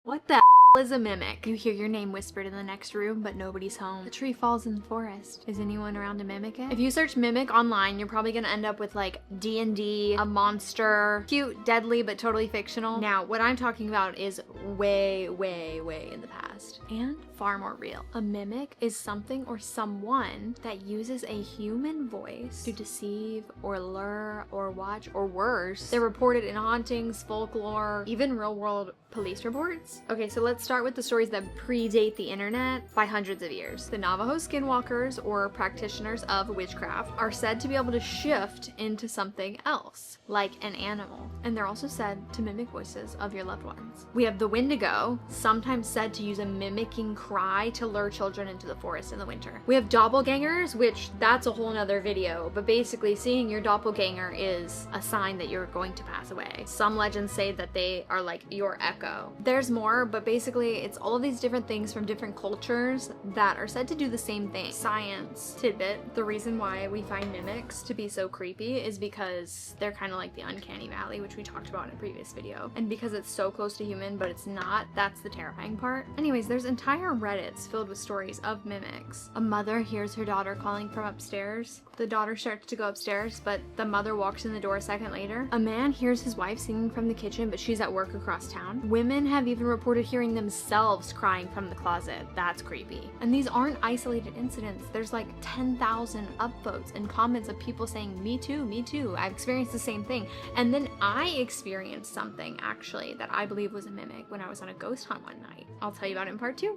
What the is a mimic? You hear your name whispered in the next room, but nobody's home. The tree falls in the forest. Is anyone around to mimic it? If you search mimic online, you're probably gonna end up with like D&D, a monster, cute, deadly, but totally fictional. Now, what I'm talking about is way, way, way in the past and far more real. A mimic is something or someone that uses a human voice to deceive or lure or watch, or worse. They're reported in hauntings, folklore, even real world police reports. Okay, so let's start with the stories that predate the internet by hundreds of years. The Navajo skinwalkers, or practitioners of witchcraft, are said to be able to shift into something else, like an animal. And they're also said to mimic voices of your loved ones. We have the Wendigo, sometimes said to use a mimicking cry to lure children into the forest in the winter. We have doppelgangers, which that's a whole nother video, but basically seeing your doppelganger is a sign that you're going to pass away. Some legends say that they are like your echo. There's more, but basically it's all of these different things from different cultures that are said to do the same thing. Science tidbit: the reason why we find mimics to be so creepy is because they're kind of like the uncanny valley, which we talked about in a previous video. And because it's so close to human, but it's not, that's the terrifying part. Anyways, there's entire Reddits filled with stories of mimics. A mother hears her daughter calling from upstairs. The daughter starts to go upstairs, but the mother walks in the door a second later. A man hears his wife singing from the kitchen, but she's at work across town. Women have even reported hearing themselves crying from the closet. That's creepy. And these aren't isolated incidents. There's like 10,000 upvotes and comments of people saying, me too, I've experienced the same thing. And then I experienced something actually that I believe was a mimic when I was on a ghost hunt one night. I'll tell you about it in part 2.